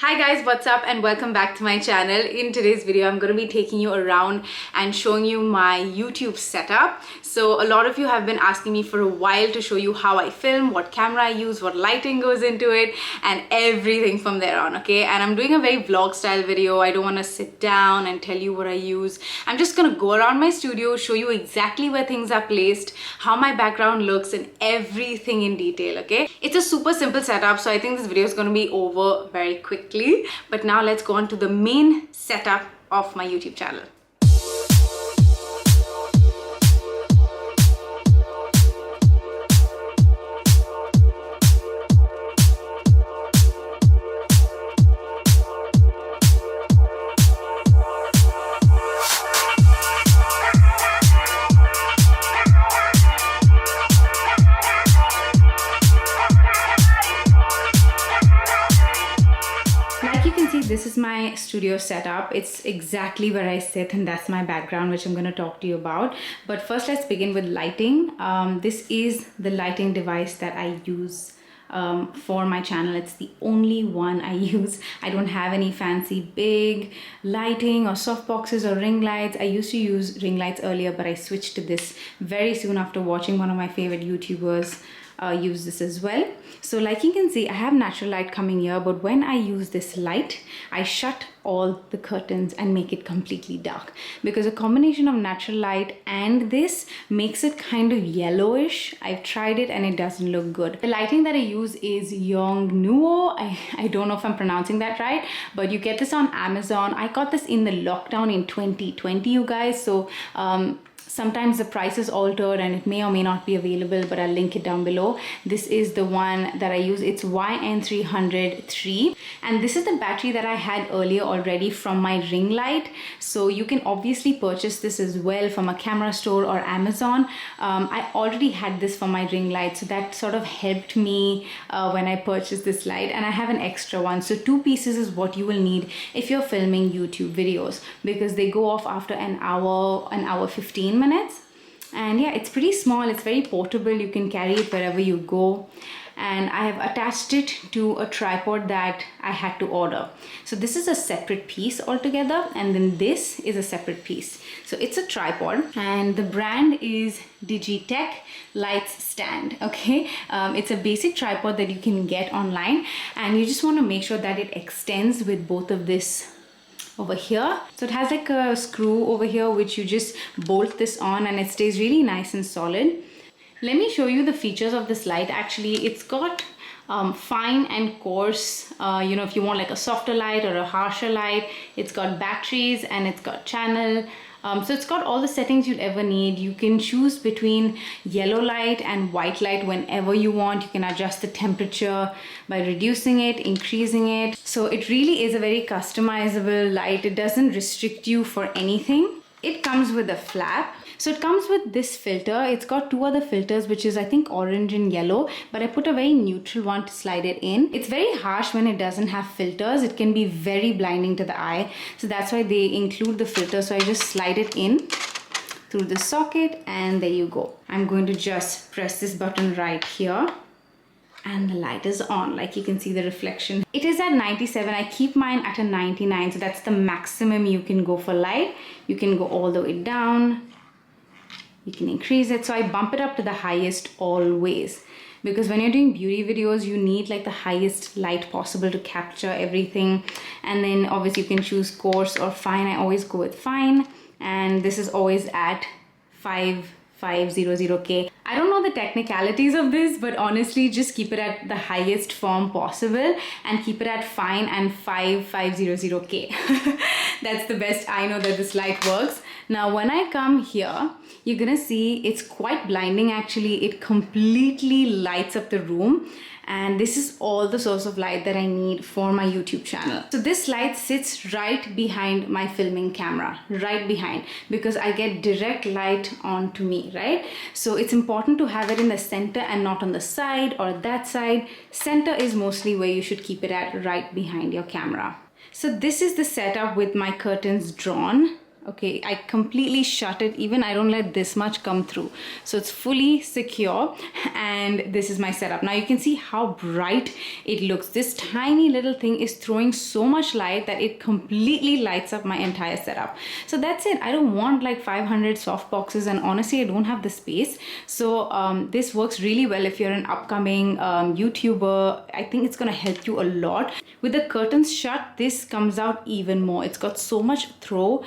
Hi guys, what's up and welcome back to my channel. In today's video, I'm going to be taking you around and showing you my YouTube setup. So a lot of you have been asking me for a while to show you how I film, what camera I use, what lighting goes into it, and everything from there on, okay? And I'm doing a very vlog style video. I don't want to sit down and tell you what I use. I'm just going to go around my studio, show you exactly where things are placed, how my background looks, and everything in detail, okay? It's a super simple setup, so I think this video is going to be over very quickly. But now let's go on to the main setup of my YouTube channel. This is my studio setup. It's exactly where I sit, and that's my background, which I'm going to talk to you about. But first, let's begin with lighting. This is the lighting device that I use for my channel. It's the only one I use. I don't have any fancy big lighting or soft boxes or ring lights. I used to use ring lights earlier, but I switched to this very soon after watching one of my favorite YouTubers use this as well. So like you can see, I have natural light coming here, but when I use this light, I shut all the curtains and make it completely dark, because a combination of natural light and this makes it kind of yellowish. I've tried it and it doesn't look good. The lighting that I use is Yongnuo. I don't know if I'm pronouncing that right, but you get this on Amazon. I got this in the lockdown in 2020, you guys. So sometimes the price is altered and it may or may not be available, but I'll link it down below. This is the one that I use. It's YN303, and this is the battery that I had earlier already from my ring light. So you can obviously purchase this as well from a camera store or Amazon. I already had this for my ring light, so that sort of helped me when I purchased this light, and I have an extra one. So 2 pieces is what you will need if you're filming YouTube videos, because they go off after an hour 15 minutes. And yeah, it's pretty small, it's very portable, you can carry it wherever you go. And I have attached it to a tripod that I had to order. So this is a separate piece altogether, and then this is a separate piece. So it's a tripod, and the brand is DIGITEK lights stand, okay? It's a basic tripod that you can get online, and you just want to make sure that it extends with both of this over here. So it has like a screw over here which you just bolt this on, and it stays really nice and solid. Let me show you the features of this light. Actually, it's got fine and coarse, you know, if you want like a softer light or a harsher light. It's got batteries and it's got channel. So it's got all the settings you'd ever need. You can choose between yellow light and white light whenever you want. You can adjust the temperature by reducing it, increasing it. So it really is a very customizable light. It doesn't restrict you for anything. It comes with a flap. So it comes with this filter. It's got 2 other filters, which is I think orange and yellow, but I put a very neutral one to slide it in. It's very harsh when it doesn't have filters. It can be very blinding to the eye. So that's why they include the filter. So I just slide it in through the socket, and there you go. I'm going to just press this button right here, and the light is on. Like you can see the reflection. It is at 97. I keep mine at a 99. So that's the maximum you can go for light. You can go all the way down. You can increase it. So I bump it up to the highest always, because when you're doing beauty videos, you need like the highest light possible to capture everything. And then obviously you can choose coarse or fine. I always go with fine. And this is always at 5500K. I don't know the technicalities of this, but honestly, just keep it at the highest form possible and keep it at fine and 5500K. That's the best I know that this light works. Now, when I come here, you're gonna see it's quite blinding actually. It completely lights up the room. And this is all the source of light that I need for my YouTube channel. So this light sits right behind my filming camera, right behind, because I get direct light onto me, right? So it's important to have it in the center and not on the side or that side. Center is mostly where you should keep it at, right behind your camera. So this is the setup with my curtains drawn. Okay, I completely shut it. Even I don't let this much come through. So it's fully secure, and this is my setup. Now you can see how bright it looks. This tiny little thing is throwing so much light that it completely lights up my entire setup. So that's it. I don't want like 500 soft boxes, and honestly I don't have the space. So this works really well if you're an upcoming YouTuber. I think it's gonna help you a lot. With the curtains shut, this comes out even more. It's got so much throw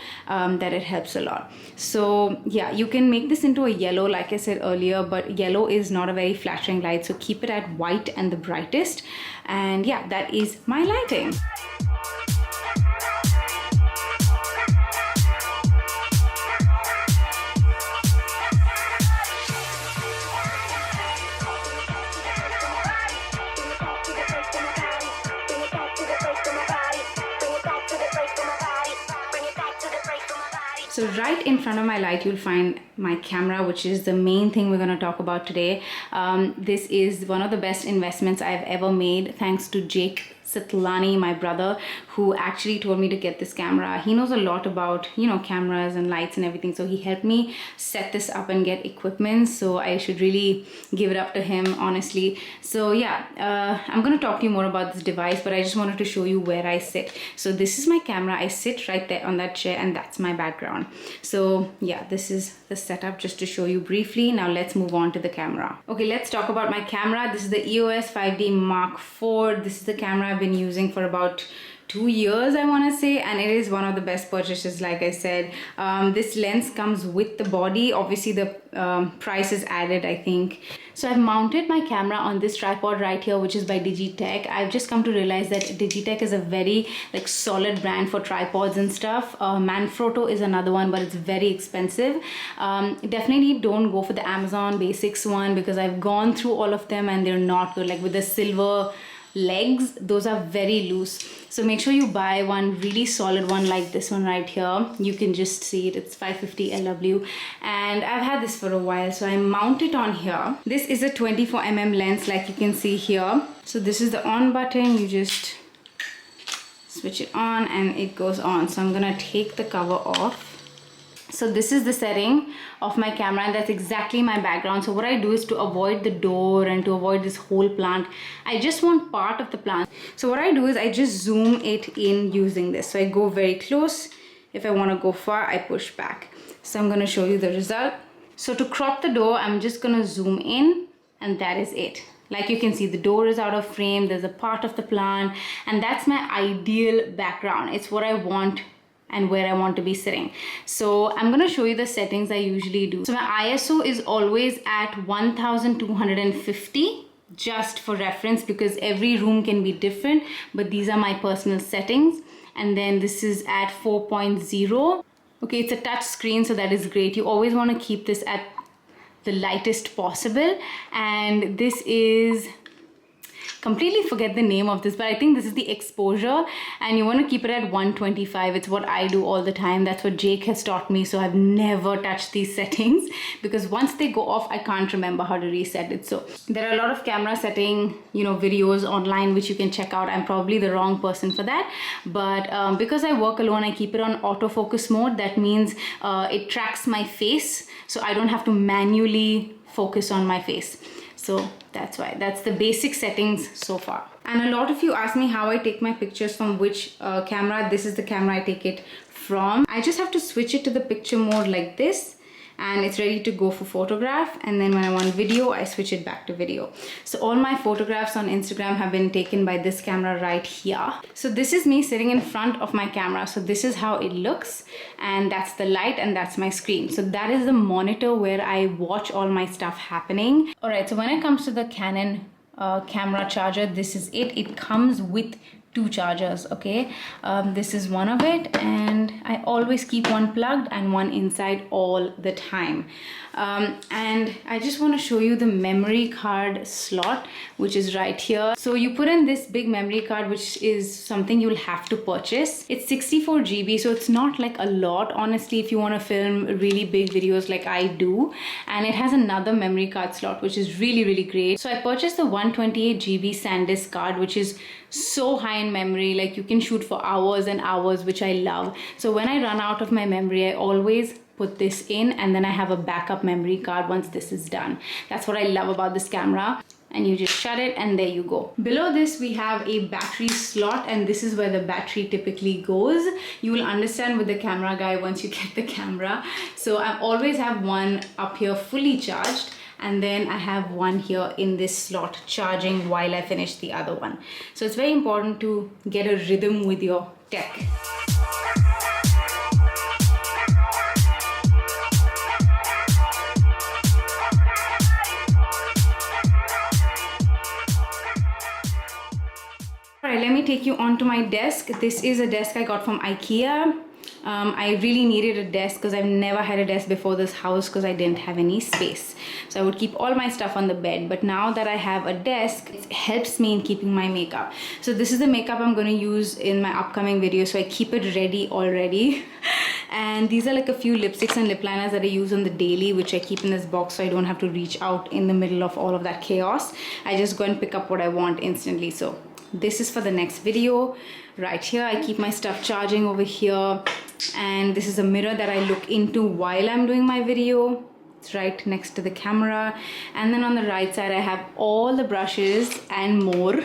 that it helps a lot. So yeah, you can make this into a yellow like I said earlier, but yellow is not a very flattering light, so keep it at white and the brightest. And yeah, that is my lighting. So right in front of my light, you'll find my camera, which is the main thing we're going to talk about today. This is one of the best investments I've ever made, thanks to Jake Sitlani, my brother, who actually told me to get this camera. He knows a lot about, you know, cameras and lights and everything, so he helped me set this up and get equipment. So I should really give it up to him, honestly. So yeah, I'm going to talk to you more about this device, but I just wanted to show you where I sit. So this is my camera. I sit right there on that chair, and that's my background. So yeah, this is the setup, just to show you briefly. Now let's move on to the camera. Okay, let's talk about my camera. This is the EOS 5D Mark IV. This is the camera I've been using for about 2 years, I want to say, and it is one of the best purchases, like I said. This lens comes with the body. Obviously the price is added, I think. So I've mounted my camera on this tripod right here, which is by DIGITEK. I've just come to realize that DIGITEK is a very like solid brand for tripods and stuff. Manfrotto is another one, but it's very expensive. Definitely don't go for the Amazon Basics one, because I've gone through all of them and they're not good. Like with the silver legs, those are very loose. So make sure you buy one really solid one like this one right here. You can just see it, it's 550 LW, and I've had this for a while. So I mount it on here. This is a 24mm lens, like you can see here. So this is the on button. You just switch it on and it goes on. So I'm gonna take the cover off. So this is the setting of my camera, and that's exactly my background. So what I do is, to avoid the door and to avoid this whole plant, I just want part of the plant. So what I do is I just zoom it in using this. So I go very close. If I want to go far, I push back. So I'm going to show you the result. So to crop the door, I'm just going to zoom in, and that is it. Like you can see, the door is out of frame. There's a part of the plant, and that's my ideal background. It's what I want and where I want to be sitting. So I'm gonna show you the settings I usually do. So my ISO is always at 1250, just for reference, because every room can be different, but these are my personal settings. And then this is at 4.0. Okay, it's a touch screen, so that is great. You always want to keep this at the lightest possible. And this is, completely forget the name of this, but I think this is the exposure, and you want to keep it at 125. It's what I do all the time. That's what Jake has taught me. So I've never touched these settings, because once they go off, I can't remember how to reset it. So there are a lot of camera setting, you know, videos online which you can check out. I'm probably the wrong person for that, but because I work alone, I keep it on autofocus mode. That means it tracks my face, so I don't have to manually focus on my face. So that's why, that's the basic settings so far. And a lot of you ask me how I take my pictures, from which camera. This is the camera I take it from. I just have to switch it to the picture mode like this, and it's ready to go for photograph. And then when I want video, I switch it back to video. So all my photographs on Instagram have been taken by this camera right here. So this is me sitting in front of my camera. So this is how it looks, and that's the light, and that's my screen. So that is the monitor where I watch all my stuff happening. All right, so when it comes to the Canon camera charger, this is it. It comes with 2 chargers. Okay, this is one of it, and I always keep one plugged and one inside all the time. And I just want to show you the memory card slot, which is right here. So you put in this big memory card, which is something you'll have to purchase. It's 64 GB, so it's not like a lot, honestly, if you want to film really big videos like I do. And it has another memory card slot, which is really, really great. So I purchased the 128 GB SanDisk card, which is so high in find memory. Like you can shoot for hours and hours, which I love. So when I run out of my memory, I always put this in, and then I have a backup memory card once this is done. That's what I love about this camera. And you just shut it and there you go. Below this we have a battery slot, and this is where the battery typically goes. You will understand with the camera guy once you get the camera. So I always have one up here fully charged, and then I have one here in this slot charging while I finish the other one. So it's very important to get a rhythm with your tech. Alright, let me take you onto my desk. This is a desk I got from Ikea. I really needed a desk because I've never had a desk before this house because I didn't have any space. So I would keep all my stuff on the bed, but now that I have a desk, it helps me in keeping my makeup. So this is the makeup I'm going to use in my upcoming video, so I keep it ready already. And these are like a few lipsticks and lip liners that I use on the daily, which I keep in this box so I don't have to reach out in the middle of all of that chaos. I just go and pick up what I want instantly. So this is for the next video. Right here I keep my stuff charging over here, and this is a mirror that I look into while I'm doing my video. It's right next to the camera. And then on the right side I have all the brushes and more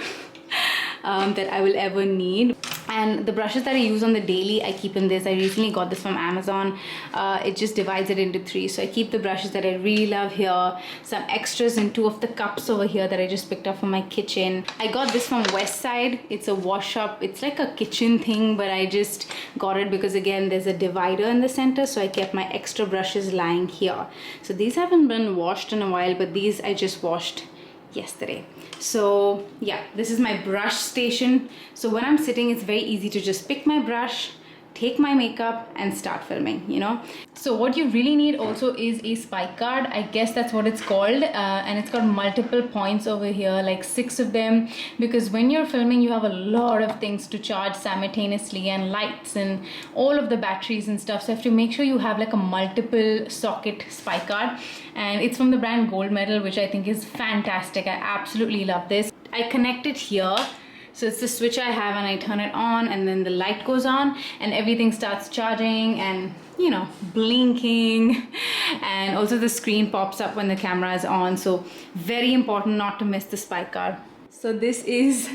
that I will ever need. And the brushes that I use on the daily, I keep in this. I recently got this from Amazon. It just divides it into 3. So I keep the brushes that I really love here. Some extras in 2 of the cups over here that I just picked up from my kitchen. I got this from West Side. It's a wash up. It's like a kitchen thing, but I just got it because again, there's a divider in the center. So I kept my extra brushes lying here. So these haven't been washed in a while, but these I just washed yesterday. So yeah, this is my brush station. So when I'm sitting, it's very easy to just pick my brush, take my makeup and start filming, you know. So what you really need also is a spike card. I guess that's what it's called, and it's got multiple points over here, like 6 of them, because when you're filming you have a lot of things to charge simultaneously, and lights and all of the batteries and stuff. So you have to make sure you have like a multiple socket spike card, and it's from the brand Goldmedal, which I think is fantastic. I absolutely love this. I connect it here. So it's the switch I have, and I turn it on and then the light goes on and everything starts charging and, you know, blinking, and also the screen pops up when the camera is on. So very important not to miss the spike card. So this is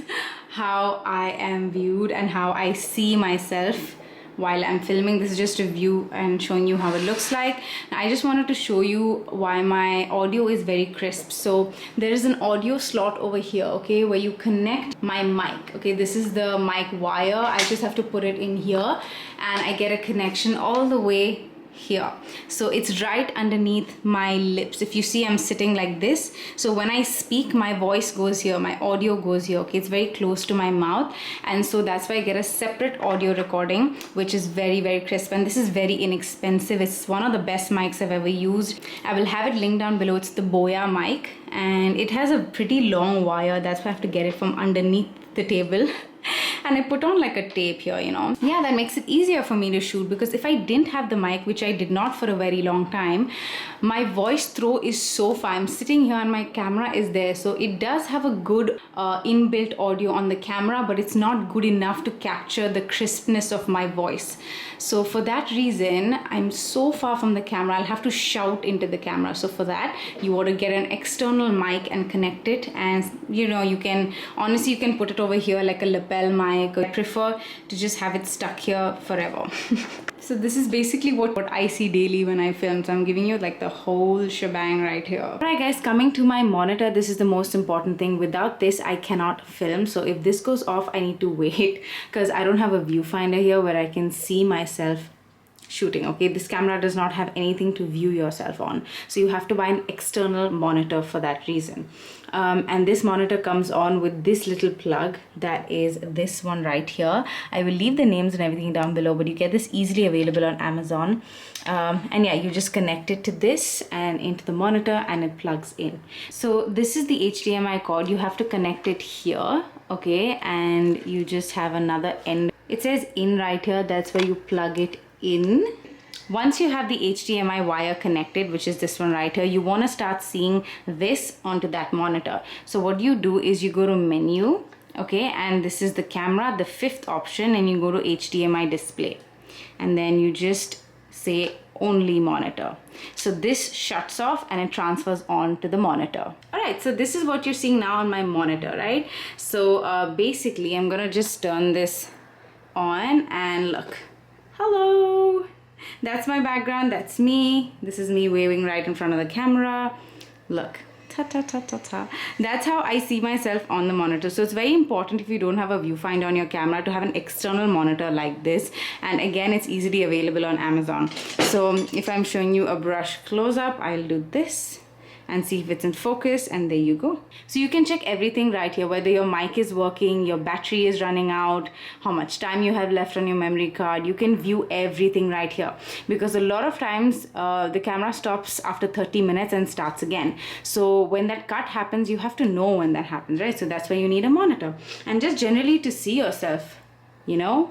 how I am viewed and how I see myself while I'm filming. This is just a view and showing you how it looks like. I just wanted to show you why my audio is very crisp. So there is an audio slot over here, okay, where you connect my mic. Okay, this is the mic wire. I just have to put it in here and I get a connection all the way here. So it's right underneath my lips. If you see, I'm sitting like this. So when I speak, my voice goes here, my audio goes here. Okay, it's very close to my mouth, and so that's why I get a separate audio recording, which is very, very crisp. And this is very inexpensive. It's one of the best mics I've ever used. I will have it linked down below. It's the Boya mic, and it has a pretty long wire. That's why I have to get it from underneath the table. And I put on like a tape here, you know. Yeah, that makes it easier for me to shoot, because if I didn't have the mic, which I did not for a very long time, my voice throw is so far. I'm sitting here and my camera is there, so it does have a good inbuilt audio on the camera, but it's not good enough to capture the crispness of my voice. So for that reason, I'm so far from the camera, I'll have to shout into the camera. So for that, you want to get an external mic and connect it, and you know, you can honestly, you can put it over here like a lapel mic. I prefer to just have it stuck here forever. So this is basically what I see daily when I film. So I'm giving you like the whole shebang right here. Alright guys, coming to my monitor, this is the most important thing. Without this, I cannot film. So if this goes off, I need to wait, because I don't have a viewfinder here where I can see myself shooting. Okay, this camera does not have anything to view yourself on, so you have to buy an external monitor for that reason. And this monitor comes on with this little plug, that is this one right here. I will leave the names and everything down below, but you get this easily available on Amazon. And yeah, you just connect it to this and into the monitor and it plugs in. So this is the HDMI cord. You have to connect it here, okay, and you just have another end. It says in right here, that's where you plug it in. Once you have the HDMI wire connected, which is this one right here, you want to start seeing this onto that monitor. So what you do is you go to menu Okay, and this is the camera, the fifth option, and you go to HDMI display, and then you just say only monitor. So this shuts off and it transfers on to the monitor. All right, so this is what you're seeing now on my monitor, right? So basically I'm gonna just turn this on and look. Hello, that's my background, that's me. This is me waving right in front of the camera. Look. Ta, ta, ta, ta, ta. That's how I see myself on the monitor. So it's very important if you don't have a viewfinder on your camera to have an external monitor like this. And again, it's easily available on Amazon. So if I'm showing you a brush close-up, I'll do this and see if it's in focus, and there you go. So you can check everything right here, whether your mic is working, your battery is running out, how much time you have left on your memory card. You can view everything right here, because a lot of times the camera stops after 30 minutes and starts again. So when that cut happens, you have to know when that happens, right? So that's why you need a monitor, and just generally to see yourself, you know.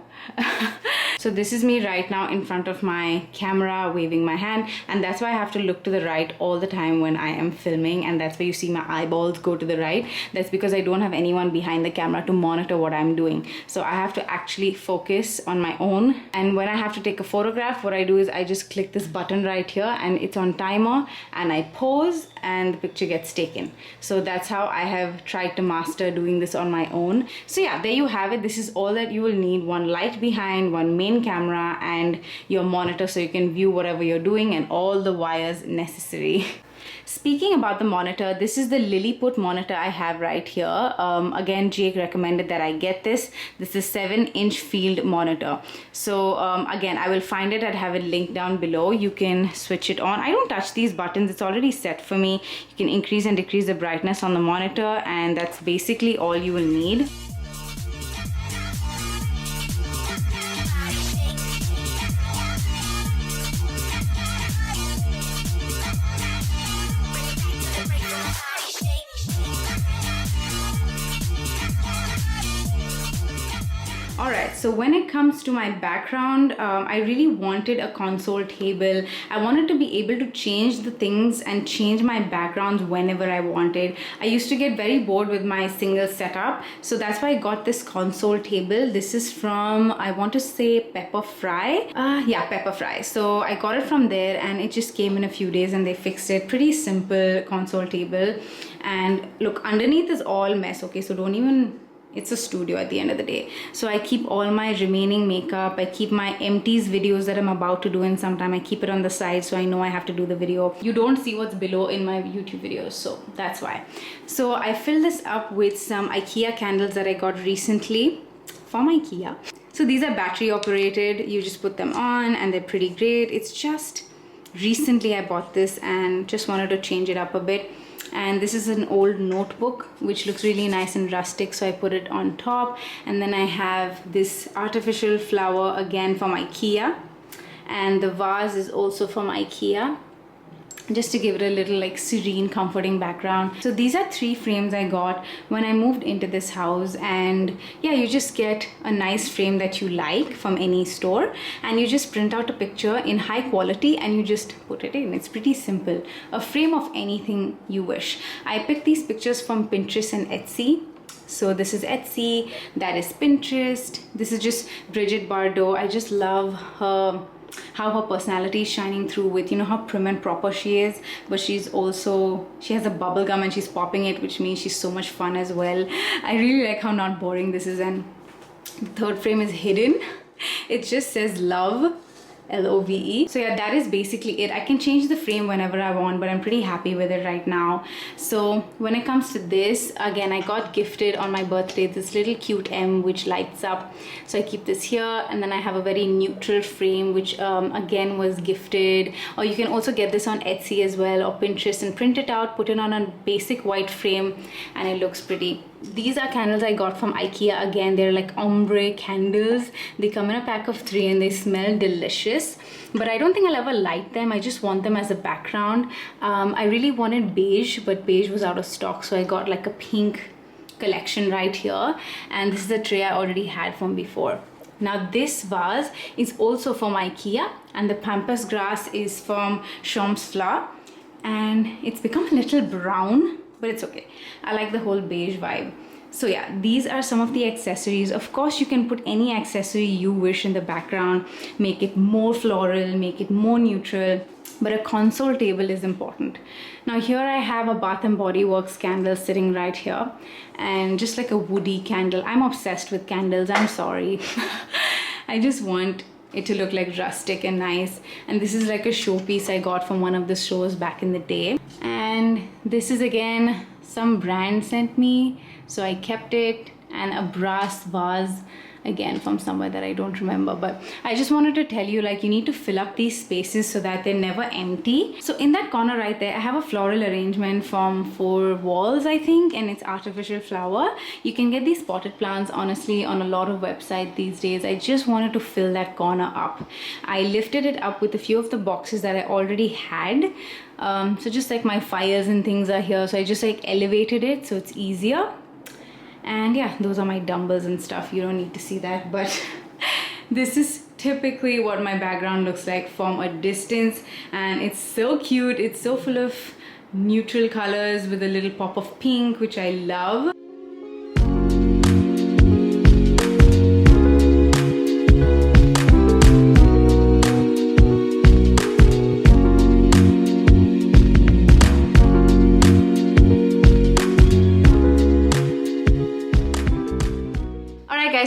So this is me right now in front of my camera waving my hand, and that's why I have to look to the right all the time when I am filming, and that's why you see my eyeballs go to the right. That's because I don't have anyone behind the camera to monitor what I'm doing. So I have to actually focus on my own, and when I have to take a photograph, what I do is I just click this button right here and it's on timer, and I pose and the picture gets taken. So that's how I have tried to master doing this on my own. So yeah, there you have it. This is all that you will need: one light behind, one main camera, and your monitor so you can view whatever you're doing, and all the wires necessary. Speaking about the monitor, this is the Lilliput monitor I have right here. Again, Jake recommended that I get this. This is 7-inch field monitor. So again, I will find it. I'd have a link down below. You can switch it on. I don't touch these buttons. It's already set for me. You can increase and decrease the brightness on the monitor, and that's basically all you will need. Alright, so when it comes to my background, I really wanted a console table. I wanted to be able to change the things and change my backgrounds whenever I wanted. I used to get very bored with my single setup, so that's why I got this console table. This is from, I want to say, Pepper Fry. Yeah, Pepper Fry. So I got it from there, and it just came in a few days and they fixed it. Pretty simple console table. And look, underneath is all mess, okay? So don't even... It's a studio at the end of the day. So I keep all my remaining makeup. I keep my empties videos that I'm about to do in some time. I keep it on the side so I know I have to do the video. You don't see what's below in my YouTube videos, so that's why. So I filled this up with some Ikea candles that I got recently from Ikea. So these are battery operated. You just put them on and they're pretty great. It's just recently I bought this and just wanted to change it up a bit. And this is an old notebook which looks really nice and rustic, so I put it on top. And then I have this artificial flower again from Ikea, and the vase is also from Ikea, just to give it a little like serene, comforting background. So these are 3 frames I got when I moved into this house, and yeah, you just get a nice frame that you like from any store, and you just print out a picture in high quality and you just put it in. It's pretty simple. A frame of anything you wish. I picked these pictures from Pinterest and Etsy. So this is Etsy, that is Pinterest. This is just Bridget Bardot. I just love her, how her personality is shining through with, you know, how prim and proper she is, but she has a bubble gum and she's popping it, which means she's so much fun as well. I really like how not boring this is. And the third frame is hidden. It just says love, L-O-V-E. So yeah, that is basically it. I can change the frame whenever I want, but I'm pretty happy with it right now. So when it comes to this, again, I got gifted on my birthday this little cute M which lights up. So I keep this here, and then I have a very neutral frame which again was gifted. Or you can also get this on Etsy as well, or Pinterest, and print it out, put it on a basic white frame, and it looks pretty. These are candles I got from Ikea. Again, they're like ombre candles. They come in a pack of 3 and they smell delicious, but I don't think I'll ever light them. I just want them as a background. I really wanted beige, but beige was out of stock, so I got like a pink collection right here, and this is a tray I already had from before. Now this vase is also from Ikea, and the pampas grass is from Shom's Flower, and it's become a little brown, but it's okay. I like the whole beige vibe. So yeah, these are some of the accessories. Of course, you can put any accessory you wish in the background, make it more floral, make it more neutral, but a console table is important. Now here I have a Bath & Body Works candle sitting right here, and just like a woody candle. I'm obsessed with candles, I'm sorry. I just want it to look like rustic and nice, and this is like a showpiece I got from one of the stores back in the day. And this is again some brand sent me, so I kept it, and a brass vase again from somewhere that I don't remember. But I just wanted to tell you, like, you need to fill up these spaces so that they're never empty. So in that corner right there, I have a floral arrangement from 4 Walls, I think, and it's artificial flower. You can get these potted plants honestly on a lot of websites these days. I just wanted to fill that corner up. I lifted it up with a few of the boxes that I already had. So just like my fires and things are here, so I just like elevated it so it's easier. And yeah, those are my dumbbells and stuff. You don't need to see that, but this is typically what my background looks like from a distance, and it's so cute. It's so full of neutral colors with a little pop of pink, which I love.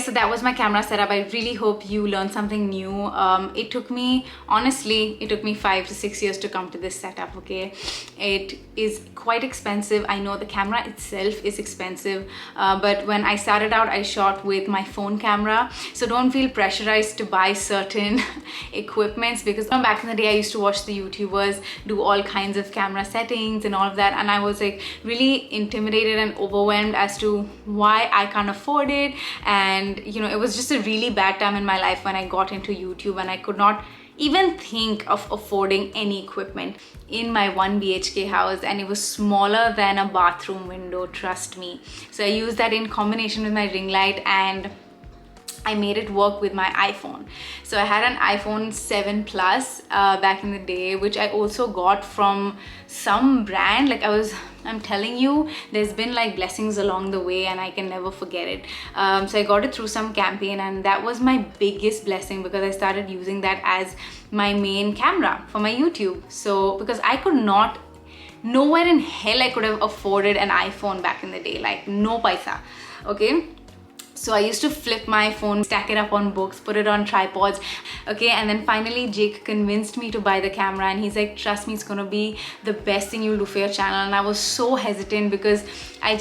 So that was my camera setup. I really hope you learned something new. It took me 5 to 6 years to come to this setup, okay? It is quite expensive. I know the camera itself is expensive, but when I started out, I shot with my phone camera. So don't feel pressurized to buy certain equipments, because back in the day, I used to watch the YouTubers do all kinds of camera settings and all of that, and I was like really intimidated and overwhelmed as to why I can't afford it. And you know, it was just a really bad time in my life when I got into YouTube, and I could not even think of affording any equipment in my 1 BHK house, and it was smaller than a bathroom window, trust me. So I used that in combination with my ring light, and I made it work with my iPhone. So I had an iPhone 7 Plus back in the day, which I also got from some brand. Like I'm telling you, there's been like blessings along the way, and I can never forget it. So I got it through some campaign, and that was my biggest blessing, because I started using that as my main camera for my YouTube. So because I could not, nowhere in hell I could have afforded an iPhone back in the day, like no paisa, okay? So I used to flip my phone, stack it up on books, put it on tripods, okay? And then finally Jake convinced me to buy the camera, and he's like, trust me, it's gonna be the best thing you'll do for your channel. And I was so hesitant because I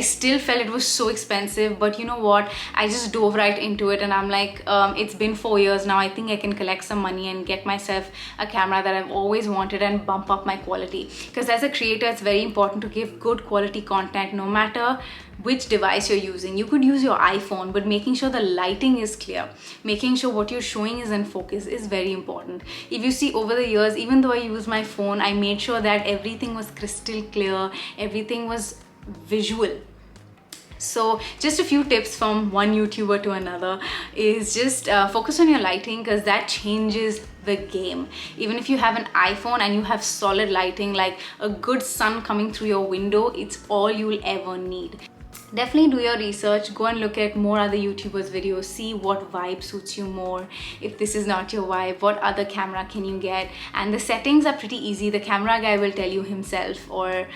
still felt it was so expensive, but you know what? I just dove right into it, and I'm like, it's been 4 years now. I think I can collect some money and get myself a camera that I've always wanted and bump up my quality. Because as a creator, it's very important to give good quality content, no matter which device you're using. You could use your iPhone, but making sure the lighting is clear, making sure what you're showing is in focus is very important. If you see, over the years, even though I used my phone, I made sure that everything was crystal clear, everything was visual. So just a few tips from one YouTuber to another is just focus on your lighting, because that changes the game. Even if you have an iPhone and you have solid lighting, like a good sun coming through your window, it's all you'll ever need. Definitely do your research, go and look at more other YouTubers' videos, see what vibe suits you more. If this is not your vibe, what other camera can you get? And the settings are pretty easy. The camera guy will tell you himself, or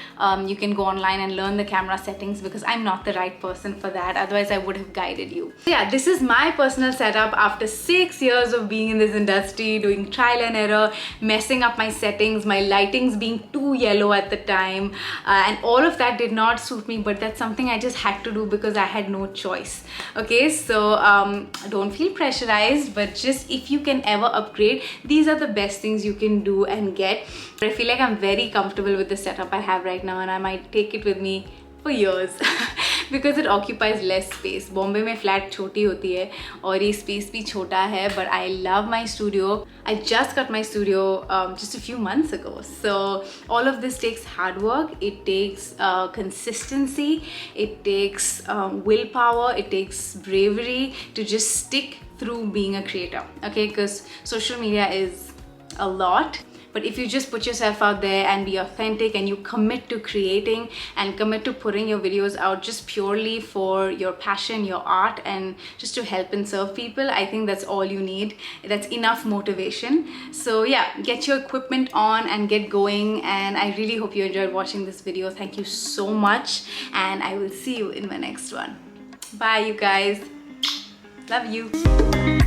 you can go online and learn the camera settings, because I'm not the right person for that. Otherwise, I would have guided you. So yeah, this is my personal setup after 6 years of being in this industry, doing trial and error, messing up my settings, my lightings being too yellow at the time, and all of that did not suit me, but that's something I just had to do because I had no choice. Okay, so don't feel pressurized, but just if you can ever upgrade, these are the best things you can do and get. I feel like I'm very comfortable with the setup I have right now, and I might take it with me for years because it occupies less space. Bombay mein flat choti hoti hai aur ye space bhi chota hai, but I love my studio. I just got my studio just a few months ago. So all of this takes hard work, it takes consistency, it takes willpower, it takes bravery to just stick through being a creator, okay? Because social media is a lot, But if you just put yourself out there and be authentic and you commit to creating and commit to putting your videos out just purely for your passion, your art, and just to help and serve people, I think that's all you need. That's enough motivation. So yeah, get your equipment on and get going, and I really hope you enjoyed watching this video. Thank you so much, and I will see you in my next one. Bye, you guys. Love you.